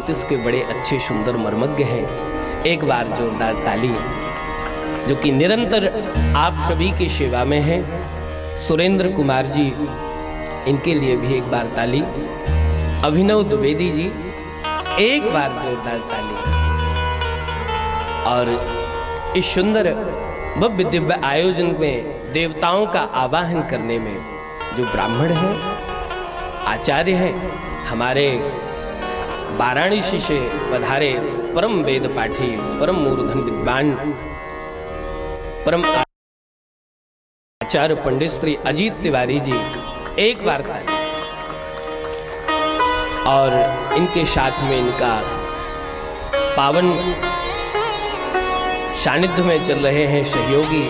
इसके बड़े अच्छे सुंदर मर्मज्ञ हैं। एक बार जोरदार ताली, जो कि निरंतर आप सभी की सेवा में हैं, सुरेंद्र कुमार जी, इनके लिए भी एक बार ताली। अभिनव द्विवेदी जी, एक बार जोरदार ताली। और इस सुंदर भव्य दिव्य आयोजन में देवताओं का आवाहन करने में जो ब्राह्मण हैं, आचार्य हैं, हमारे वाराणसी से पधारे परम वेद पाठी, परम मूर्धन विद्वान, परम आचार्य पंडित श्री अजीत तिवारी जी, एक बार ताली। और इनके साथ में इनका पावन सानिध्य में चल रहे हैं सहयोगी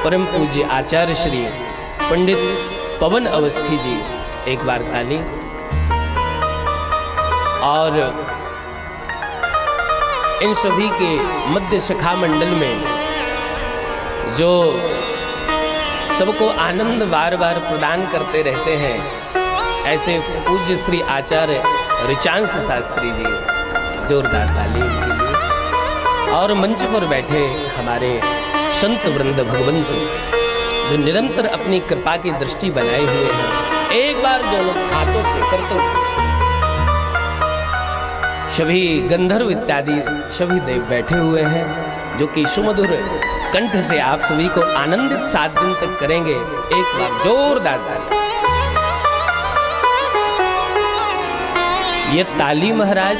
परम पूज्य आचार्य श्री पंडित पवन अवस्थी जी, एक बार ताली। और इन सभी के मध्य सखा मंडल में जो सबको आनंद बार बार प्रदान करते रहते हैं, ऐसे पूज्य श्री आचार्य ऋचांश शास्त्री जी, जोरदार ताली उनके लिए। और मंच पर बैठे हमारे संत वृंद भगवंत, जो निरंतर अपनी कृपा की दृष्टि बनाए हुए हैं, एक बार जो लोग हाथों से करते, सभी गंधर्व इत्यादि सभी देव बैठे हुए हैं, जो कि सुमधुर कंठ से आप सभी को आनंदित 7 दिन तक करेंगे। एक बार जोरदार ताली। ये ताली महाराज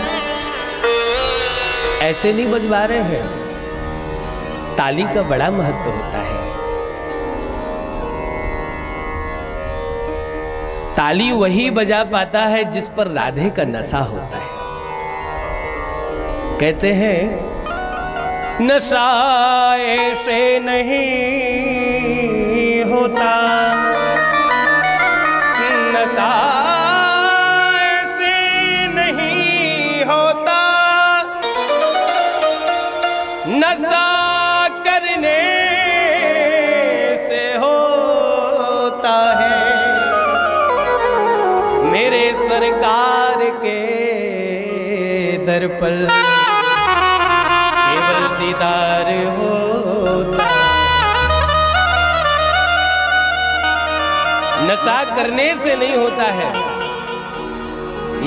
ऐसे नहीं बजवा रहे हैं, ताली का बड़ा महत्व होता है। ताली वही बजा पाता है जिस पर राधे का नशा होता है। कहते हैं नशा ऐसे नहीं होता, नशा ऐसे नहीं होता, नशा करने से होता है। मेरे सरकार के दर पर दीदार होता, नशा करने से नहीं होता है।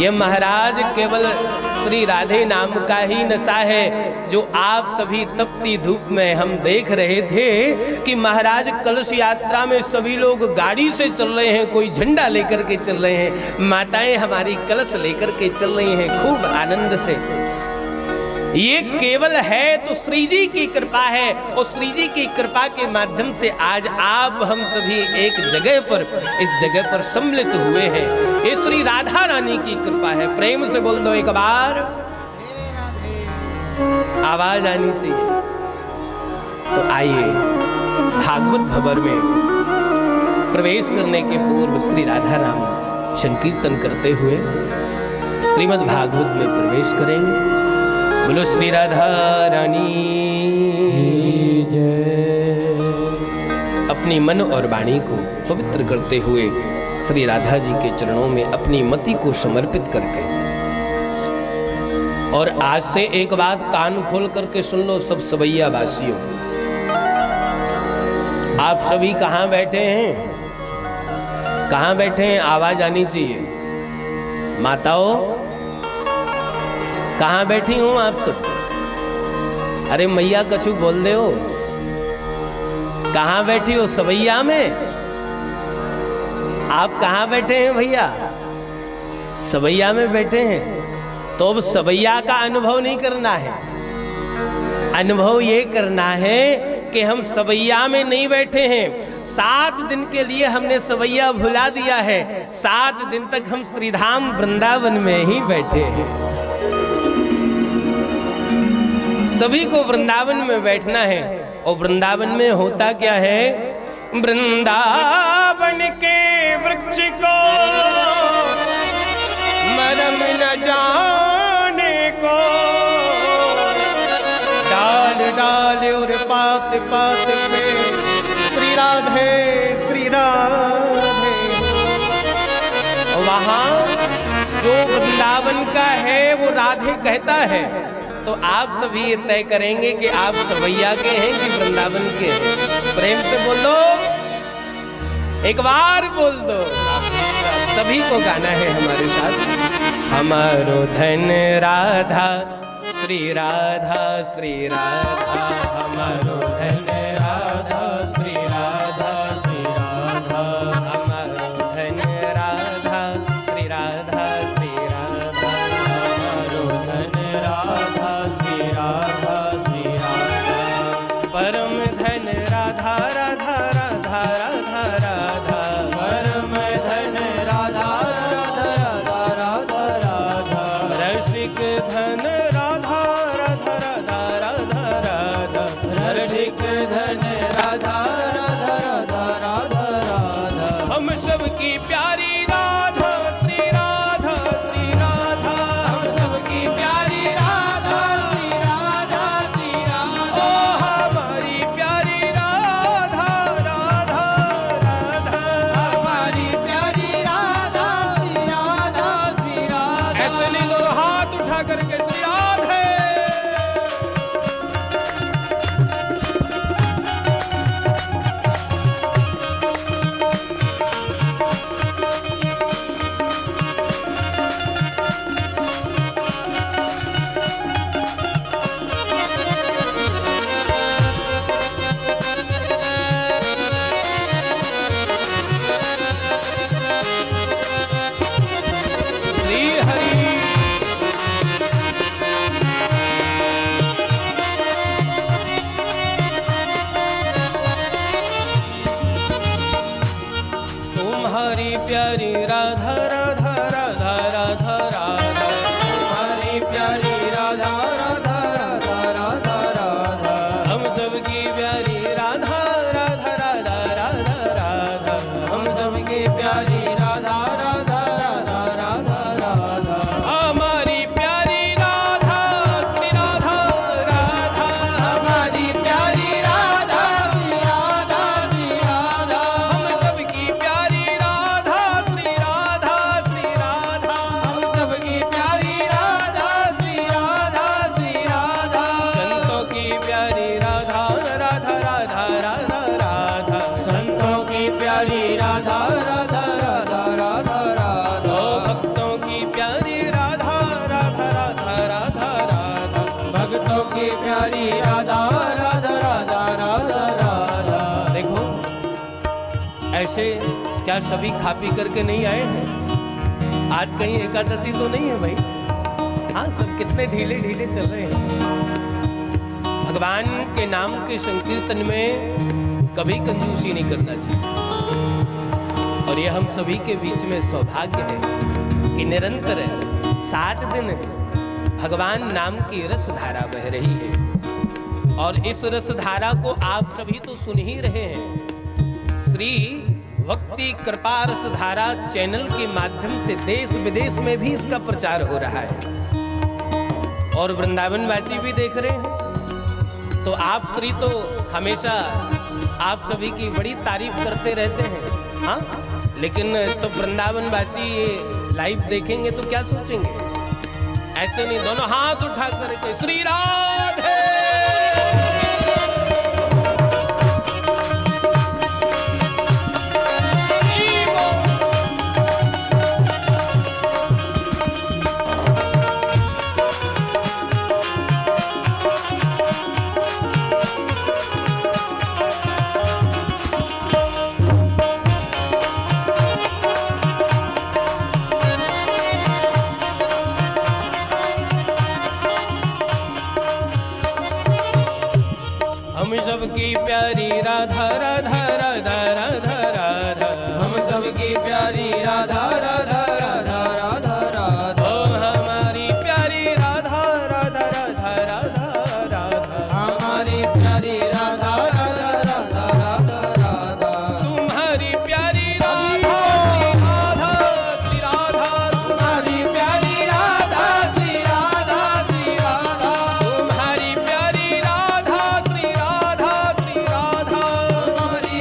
ये महाराज केवल श्री राधे नाम का ही नशा है, जो आप सभी तपती धूप में हम देख रहे थे कि महाराज कलश यात्रा में सभी लोग गाड़ी से चल रहे हैं, कोई झंडा लेकर के चल रहे हैं, माताएं हमारी कलश लेकर के चल रही हैं खूब आनंद से। ये केवल है तो श्री जी की कृपा है, और श्री जी की कृपा के माध्यम से आज आप हम सभी एक जगह पर, इस जगह पर सम्मिलित हुए हैं। ये श्री राधा रानी की कृपा है। प्रेम से बोल दो एक बार, आवाज आनी चाहिए। तो आइए भागवत भवन में प्रवेश करने के पूर्व श्री राधा नाम संकीर्तन करते हुए श्रीमद् भागवत में प्रवेश करेंगे। बोलो श्री राधा रानी जय। अपनी मन और वाणी को पवित्र करते हुए श्री राधा जी के चरणों में अपनी मति को समर्पित करके, और आज से एक बात कान खोल करके सुन लो सब सवैया वासियों, आप सभी कहाँ बैठे हैं, कहाँ बैठे हैं, आवाज आनी चाहिए। माताओं कहाँ बैठी हूँ आप सब? अरे मैया कछु बोल दे हो, कहाँ बैठी हो? सवैया में? आप कहाँ बैठे हैं भैया? सवैया में बैठे हैं। तो अब सवैया का अनुभव नहीं करना है, अनुभव ये करना है कि हम सवैया में नहीं बैठे हैं। 7 दिन के लिए हमने सवैया भुला दिया है, 7 दिन तक हम श्रीधाम वृंदावन में ही बैठे हैं। सभी को वृंदावन में बैठना है। और वृंदावन में होता क्या है? वृंदावन के वृक्ष को मरम न जाने को, डाल डाल और पात पात पे श्री राधे श्री राधे। वहाँ जो वृंदावन वृंदावन का है वो राधे कहता है, तो आप सभी ये तय करेंगे कि आप सवैया के हैं कि वृंदावन के हैं। प्रेम से बोल दो, एक बार बोल दो। सभी को गाना है हमारे साथ। हमारो धन राधा श्री राधा श्री राधा, हमारो धन राधा श्री राधा श्री राधा, हमारो धन राधा श्री राधा श्री राधा, हमारो धन राधा श्री राधा श्री राधा, परम धन राधा राधा राधा राधा राधा, परम धन राधा राधा राधा राधा राधा, रसिक धन राधा राधा राधा राधा राधा, रसिक धन राधा राधा राधा राधा राधा, हम सबकी प्यारी राधा श्री राधा श्री राधा, हम सबकी प्यारी राधा श्री राधा श्री राधा, ओ हमारी प्यारी राधा राधा राधा, हमारी प्यारी राधा श्री राधा श्री राधा। ऐसे नहीं दोनों हाथ उठा करके श्री राधे। श्री हरि तुम्हारी प्यारी राधा राधा राधा राधा राधा, तुम्हारी प्यारी राधा राधा राधा राधा राधा, हम सबकी प्यारी राधा राधा राधा राधा राधा, हम सबकी प्यारी राधा राधा राधा राधा राधा, हमारी प्यारी राधा श्री राधा राधा, हमारी प्यारी राधा श्री राधा श्री राधा, हम सबकी प्यारी राधा श्री राधा श्री राधा, हम सबकी प्यारी राधा श्री राधा श्री राधा, संतों की प्यारी राधा राधा राधा राधा राधा, संतों की प्यारी राधा राधा राधा राधा राधा, ओ भक्तों की प्यारी राधा राधा राधा राधा राधा, भक्तों की प्यारी राधा राधा राधा राधा राधा। देखो ऐसे क्या सभी खा पी करके नहीं आए हैं? आज कहीं एकादशी तो नहीं है भाई? हाँ, सब कितने ढीले ढीले चल रहे हैं। भगवान के नाम के संकीर्तन में कभी कंजूसी नहीं करना चाहिए, और ये हम सभी के बीच में सौभाग्य है कि निरंतर 60 दिन भगवान नाम की रस धारा बह रही है, और इस रस धारा को आप सभी तो सुन ही रहे हैं। श्री भक्ति कृपा रस धारा चैनल के माध्यम से देश विदेश में भी इसका प्रचार हो रहा है, और वृंदावन वासी भी देख रहे हैं। तो आप श्री तो हमेशा आप सभी की बड़ी तारीफ करते रहते हैं, हाँ, लेकिन सब वृंदावन वासी ये लाइव देखेंगे तो क्या सोचेंगे? ऐसे नहीं, दोनों हाथ उठा करके श्री राधे। हम सबकी प्यारी राधा राधा राधा राधा राधा, हम सबकी प्यारी राधा राधा राधा राधा राधा, ओ हमारी प्यारी राधा राधा राधा राधा राधा, हमारी प्यारी राधा राधा राधा राधा राधा, तुम्हारी प्यारी राधा श्री राधा श्री राधा, तुम्हारी प्यारी राधा श्री राधा श्री राधा, तुम्हारी प्यारी राधा श्री राधा श्री राधा, तुम्हारी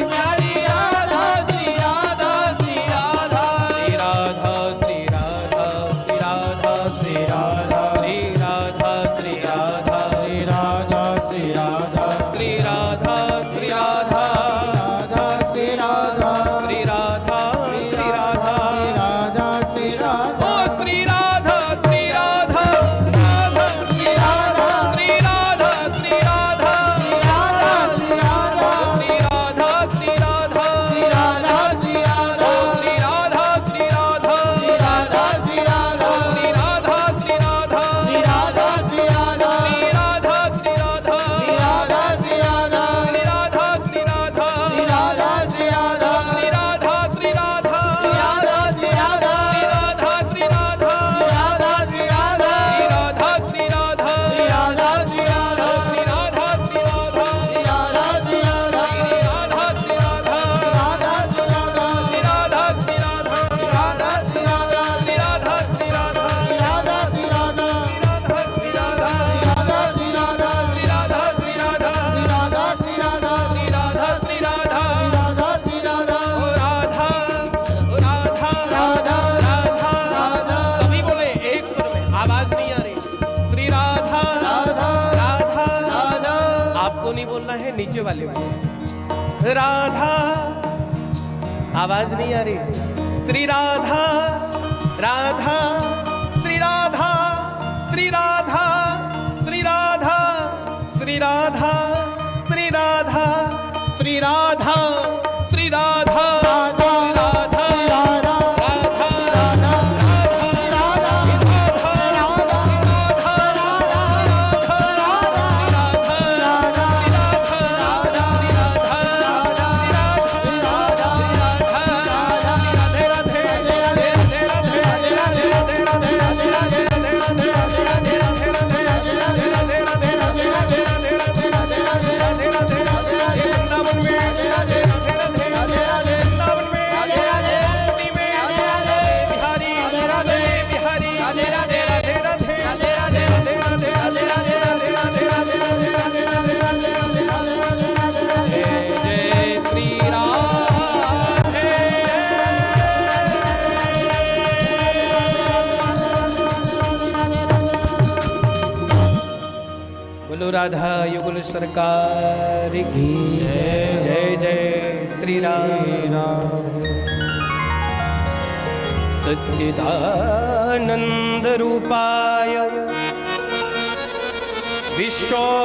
आवाज नहीं आ रही। श्री राधा राधा राधा राधा। आपको नहीं बोलना है, नीचे वाले को। राधा आवाज नहीं आ रही। श्री राधा राधा श्री राधा श्री राधा श्री राधा श्री राधा श्री राधा श्री राधा श्री राधा राधा युगल सरकार की जय जय श्री राम। सच्चिदानंद रूपाय विश्वोत्पत्त्यादि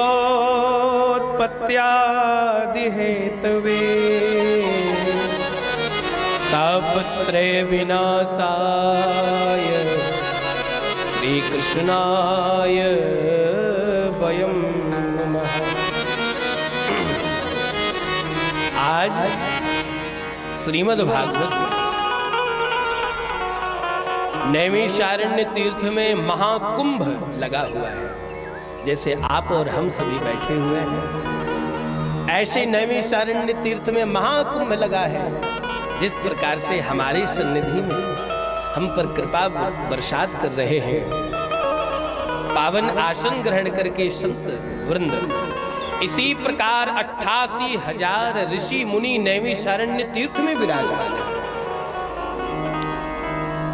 हेतवे तापत्रय विनाशाय श्री कृष्णाय वयं नमः। आज श्रीमद् भागवत नैमिषारण्य तीर्थ में महाकुंभ लगा हुआ है। जैसे आप और हम सभी बैठे हुए हैं, ऐसे नैमिषारण्य तीर्थ में महाकुंभ लगा है। जिस प्रकार से हमारी सन्निधि में हम पर कृपा बरसात कर रहे हैं, पावन आसन ग्रहण करके संत वृंद, इसी प्रकार 88,000 ऋषि मुनि नैमिषारण्य तीर्थ में विराजमान है।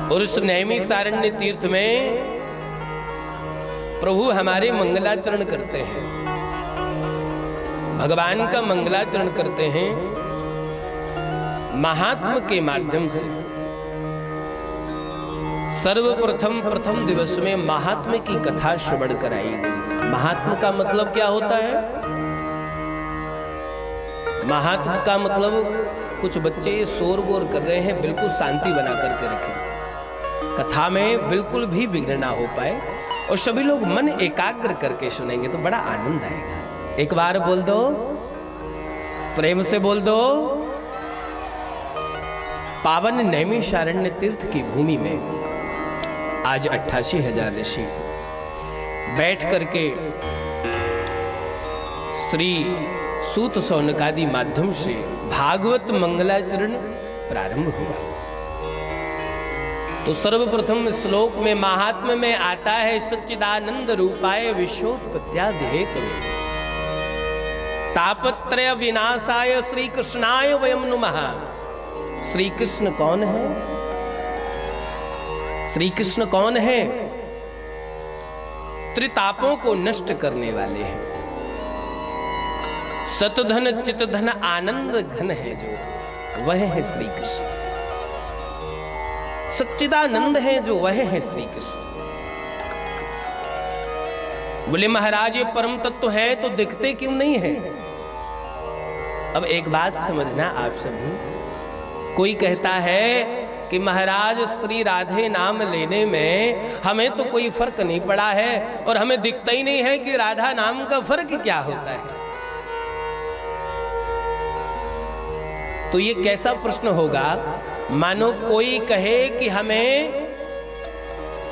और उस नैमिषारण्य तीर्थ में प्रभु हमारे मंगलाचरण करते हैं, भगवान का मंगलाचरण करते हैं महात्म के माध्यम से। सर्वप्रथम प्रथम दिवस में महात्म की कथा श्रवण कराई गई। महात्म का मतलब क्या होता है? महात्म का मतलब कुछ बच्चे शोर वोर कर रहे हैं, बिल्कुल शांति बना करके रखें, कथा में बिल्कुल भी विघ्न ना हो पाए और सभी लोग मन एकाग्र करके सुनेंगे तो बड़ा आनंद आएगा। एक बार बोल दो, प्रेम से बोल दो। पावन नैमिषारण्य तीर्थ की भूमि में आज 88,000 ऋषि बैठ करके श्री सूत सौनकादि माध्यम से भागवत मंगलाचरण प्रारंभ हुआ। तो सर्वप्रथम श्लोक में महात्म्य में आता है सच्चिदानंद रूपाय विश्वोत्पत्त्यादि हेतवे तापत्रय विनाशाय श्री कृष्णाय वयं नुमः। श्री कृष्ण कौन है? श्री कृष्ण कौन है? त्रितापों को नष्ट करने वाले हैं। सतधन चितधन आनंद घन है जो, वह है श्री कृष्ण। सच्चिदानंद है जो, वह है श्री कृष्ण। बोले महाराज ये परम तत्व है तो दिखते क्यों नहीं है? अब एक बात समझना आप सभी, कोई कहता है कि महाराज श्री राधे नाम लेने में हमें तो कोई फर्क नहीं पड़ा है और हमें दिखता ही नहीं है कि राधा नाम का फर्क क्या होता है। तो ये कैसा प्रश्न होगा? मानो कोई कहे कि हमें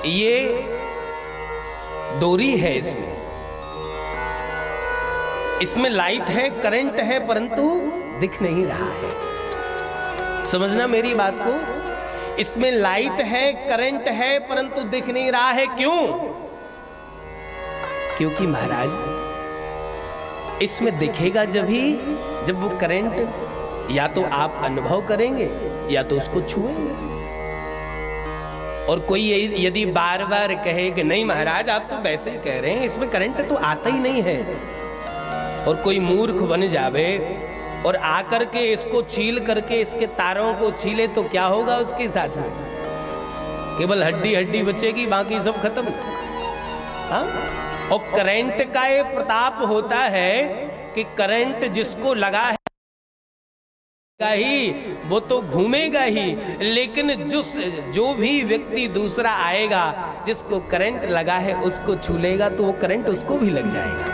ये डोरी है, इसमें लाइट है, करंट है, परंतु दिख नहीं रहा है। समझना मेरी बात को, इसमें लाइट है, करंट है, परंतु दिख नहीं रहा है। क्यों? क्योंकि महाराज इसमें दिखेगा जब वो करंट या तो आप अनुभव करेंगे या तो उसको छुएंगे। और कोई यदि बार बार कहे कि नहीं महाराज आप तो वैसे ही कह रहे हैं, इसमें करंट तो आता ही नहीं है, और कोई मूर्ख बन जावे और आकर के इसको छील करके इसके तारों को छीले तो क्या होगा उसके साथ में? केवल हड्डी हड्डी बचेगी, बाकी सब खत्म। हाँ? और करंट का ये प्रताप होता है कि करंट जिसको लगा है ही वो तो घूमेगा ही, लेकिन जो भी व्यक्ति दूसरा आएगा जिसको करंट लगा है उसको छू लेगा तो वो करंट उसको भी लग जाएगा।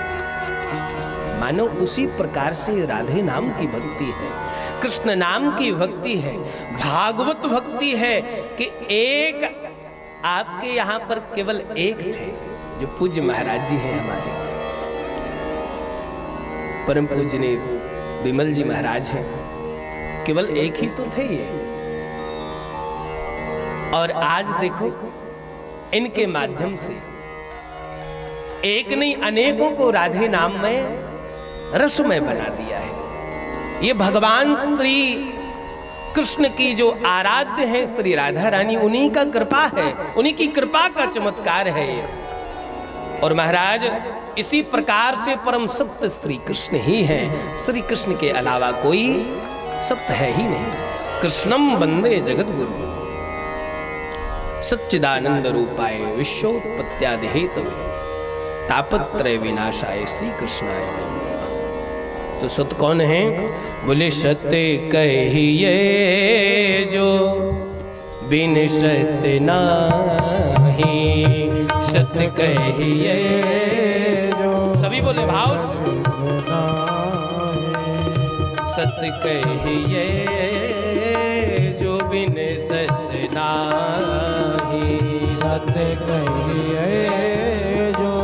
मानो उसी प्रकार से राधे नाम की भक्ति है, कृष्ण नाम की भक्ति है, भागवत भक्ति है कि एक आपके यहां पर केवल एक थे जो पूज्य महाराज जी हैं हमारे परम पूजनीय विमल जी महाराज हैं, केवल एक ही तो थे ये। और आज देखो इनके माध्यम से एक नहीं अनेकों को राधे नाम में रसमय बना दिया है। ये भगवान श्री कृष्ण की जो आराध्य है श्री राधा रानी, उन्हीं का कृपा है, उन्हीं की कृपा का चमत्कार है ये। और महाराज इसी प्रकार से परम सत्य श्री कृष्ण ही है, श्री कृष्ण के अलावा कोई सत्य है ही नहीं। कृष्णम वंदे जगत गुरु सच्चिदानंद रूपाय विश्वोत्पत्त्यादि हेतवे तापत्रय विनाशाय श्री कृष्णाय नमः। तो सत्य कौन है? बोले सत्य कहिए जो बिन सत्य नाही, सत्य कहिए जो, सभी बोले भाव, सत्य कहिए जो बिन सत्य नाही, सत्य कहिए जो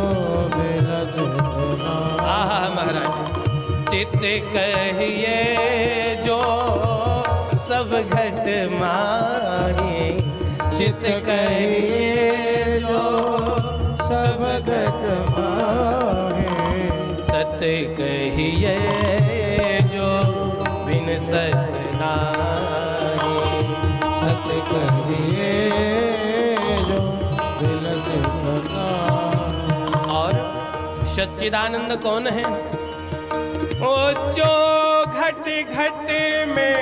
बिन सत्य नाही। आहा महाराज, चित कहिए जो सब घट माही, चित कहिए जो सब घट माही, सत्य कहिए जो बिन सत्य नाही, सत्य कहिए जो बिन सत्य नाही। और सच्चिदानंद कौन है? ओ जो घट घट में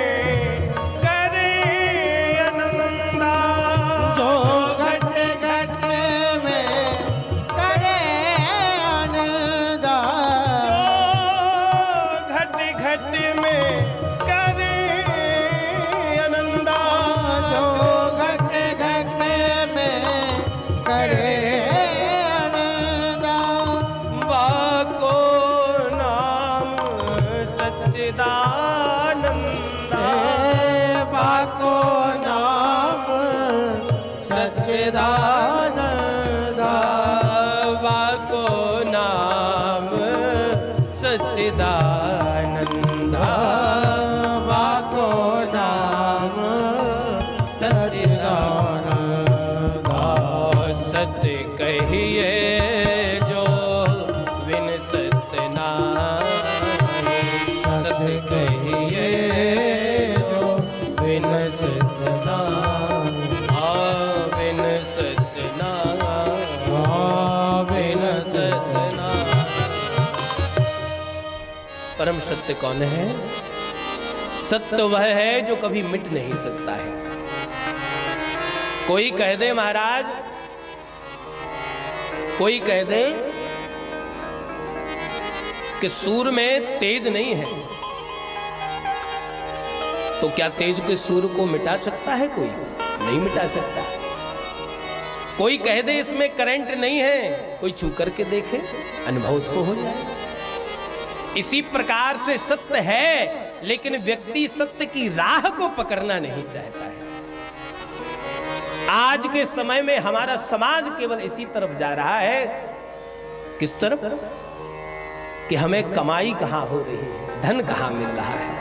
करे आनंदा, जो घट घट में करे आनंदा, जो घट घट में करे आनंदा, जो घट घट में करे आनंदा, वाको नाम सच्चिदानंदा, बाको नाम सच्चिदानंदा, वाको नाम सच्चिदानंदा, बाको नाम सच्चिदानंदा। सत्य कहिए जो बिन सत्य नाही, सत्य कहिए जो बिन सत्य नाही, बिन सत्य नाही, बिन सत्य नाही। परम सत्य कौन है? सत्य वह है जो कभी मिट नहीं सकता है। कोई कह दे महाराज, कोई कह दे कि सूर्य में तेज नहीं है, तो क्या तेज के सूर्य को मिटा सकता है? कोई नहीं मिटा सकता। कोई कह दे इसमें करंट नहीं है, कोई छू करके देखे, अनुभव उसको हो जाए। इसी प्रकार से सत्य है, लेकिन व्यक्ति सत्य की राह को पकड़ना नहीं चाहता है। आज के समय में हमारा समाज केवल इसी तरफ जा रहा है। किस तरफ? कि हमें कमाई कहां हो रही है, धन कहां मिल रहा है,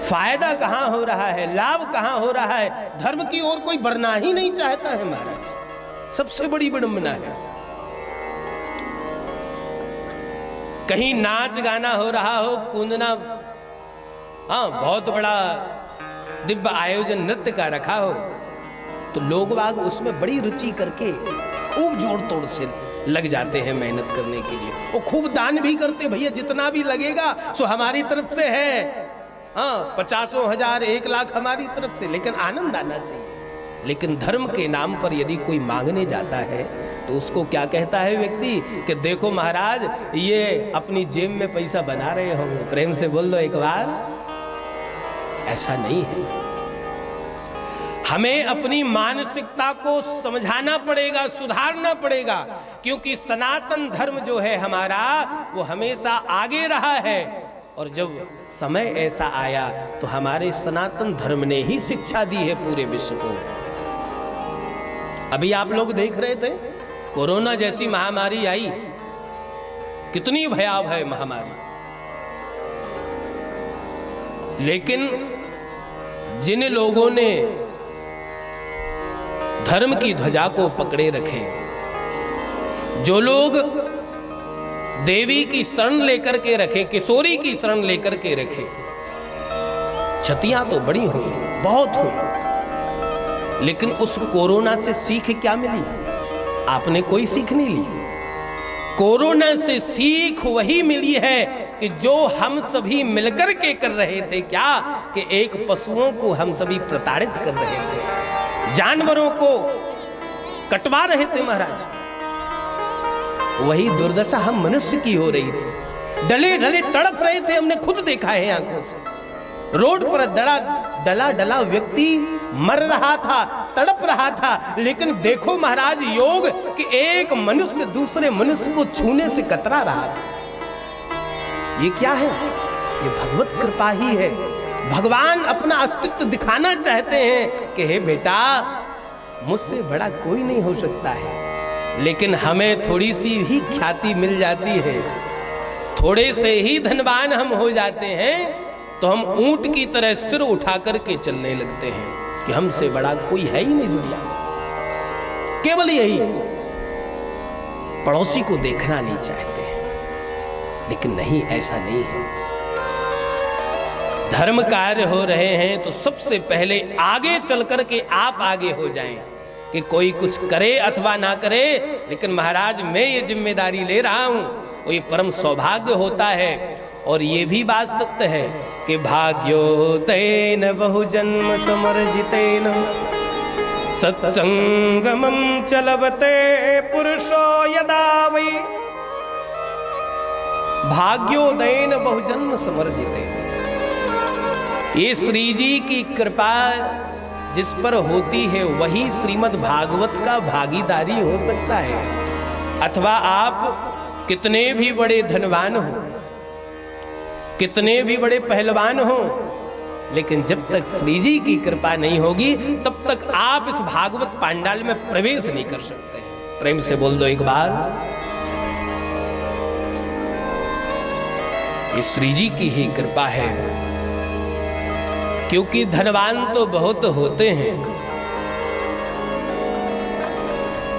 फायदा कहां हो रहा है, लाभ कहां हो रहा है। धर्म की ओर कोई बढ़ना ही नहीं चाहता है महाराज। सबसे बड़ी विडंबना है। कहीं नाच गाना हो रहा हो, कूदना, हाँ बहुत बड़ा दिव्य आयोजन नृत्य का रखा हो, तो लोग बाग उसमें बड़ी रुचि करके खूब जोड़ तोड़ से लग जाते हैं मेहनत करने के लिए। वो खूब दान भी करते, भैया जितना भी लगेगा सो हमारी तरफ से है, हाँ 50,000 1 लाख हमारी तरफ से, लेकिन आनंद आना चाहिए। लेकिन धर्म के नाम पर यदि कोई मांगने जाता है तो उसको क्या कहता है व्यक्ति कि देखो महाराज ये अपनी जेब में पैसा बना रहे हो। प्रेम से बोल दो एक बार, ऐसा नहीं है। हमें अपनी मानसिकता को समझाना पड़ेगा, सुधारना पड़ेगा, क्योंकि सनातन धर्म जो है हमारा वो हमेशा आगे रहा है। और जब समय ऐसा आया तो हमारे सनातन धर्म ने ही शिक्षा दी है पूरे विश्व को। अभी आप लोग देख रहे थे कोरोना जैसी महामारी आई, कितनी भयावह महामारी, लेकिन जिन लोगों ने धर्म की ध्वजा को पकड़े रखे, जो लोग देवी की शरण लेकर के रखे, किशोरी की शरण लेकर के रखे, क्षतियां तो बड़ी हुई, बहुत हुई, लेकिन उस कोरोना से सीख क्या मिली? आपने कोई सीख नहीं ली। कोरोना से सीख वही मिली है कि जो हम सभी मिलकर के कर रहे थे, क्या कि एक पशुओं को हम सभी प्रताड़ित कर रहे थे, जानवरों को कटवा रहे थे महाराज। वही दुर्दशा हम मनुष्य की हो रही थी, डले डले तड़प रहे थे, हमने खुद देखा है आंखों से। रोड पर डला डला व्यक्ति मर रहा था, तड़प रहा था, लेकिन देखो महाराज योग कि एक मनुष्य दूसरे मनुष्य को छूने से कतरा रहा था। ये क्या है? ये भगवत कृपा ही है। भगवान अपना अस्तित्व दिखाना चाहते हैं कि हे बेटा मुझसे बड़ा कोई नहीं हो सकता है। लेकिन हमें थोड़ी सी ही ख्याति मिल जाती है, थोड़े से ही धनवान हम हो जाते हैं तो हम ऊंट की तरह सिर उठा करके चलने लगते हैं कि हमसे बड़ा कोई है ही नहीं दुनिया में। केवल यही पड़ोसी को देखना नहीं चाहते हैं, लेकिन नहीं, ऐसा नहीं है। धर्म कार्य हो रहे हैं तो सबसे पहले आगे चल करके आप आगे हो जाएं कि कोई कुछ करे अथवा ना करे, लेकिन महाराज मैं ये जिम्मेदारी ले रहा हूं, वो ये परम सौभाग्य होता है। और ये भी बात सत्य है कि भाग्योदयेन बहुजन्म समर्जितेन सत्संगमं च लभते पुरुषो यदा वै। भाग्योदयेन बहुजन्म समर्जितेन, ये श्री जी की कृपा जिस पर होती है वही श्रीमद् भागवत का भागीदारी हो सकता है। अथवा आप कितने भी बड़े धनवान हो, कितने भी बड़े पहलवान हो, लेकिन जब तक श्री जी की कृपा नहीं होगी तब तक आप इस भागवत पांडाल में प्रवेश नहीं कर सकते। प्रेम से बोल दो एक बार, ये श्री जी की ही कृपा है। क्योंकि धनवान तो बहुत होते हैं,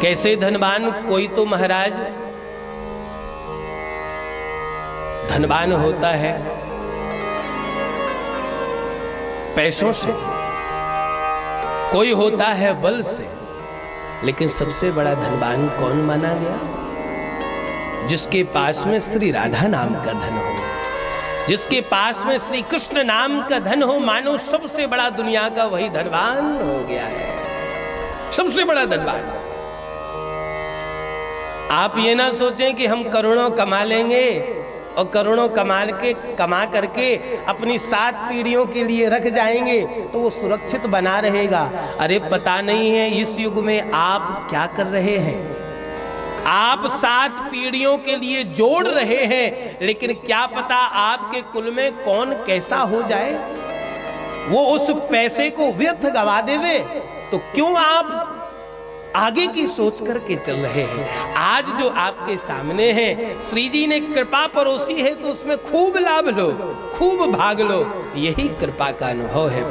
कैसे धनवान? कोई तो महाराज धनवान होता है पैसों से, कोई होता है बल से, लेकिन सबसे बड़ा धनवान कौन माना गया? जिसके पास में श्री राधा नाम का धन हो, जिसके पास में श्री कृष्ण नाम का धन हो, मानो सबसे बड़ा दुनिया का वही धनवान हो गया है, सबसे बड़ा धनवान। आप ये ना सोचें कि हम करोड़ों कमा लेंगे और करोड़ों कमा करके अपनी 7 पीढ़ियों के लिए रख जाएंगे तो वो सुरक्षित बना रहेगा। अरे पता नहीं है इस युग में आप क्या कर रहे हैं। आप 7 पीढ़ियों के लिए जोड़ रहे हैं, लेकिन क्या पता आपके कुल में कौन कैसा हो जाए, वो उस पैसे को व्यर्थ गवा देवे। तो क्यों आप आगे की सोच करके चल रहे हैं? आज जो आपके सामने है, श्री जी ने कृपा परोसी है तो उसमें खूब लाभ लो, खूब भाग लो, यही कृपा का अनुभव है।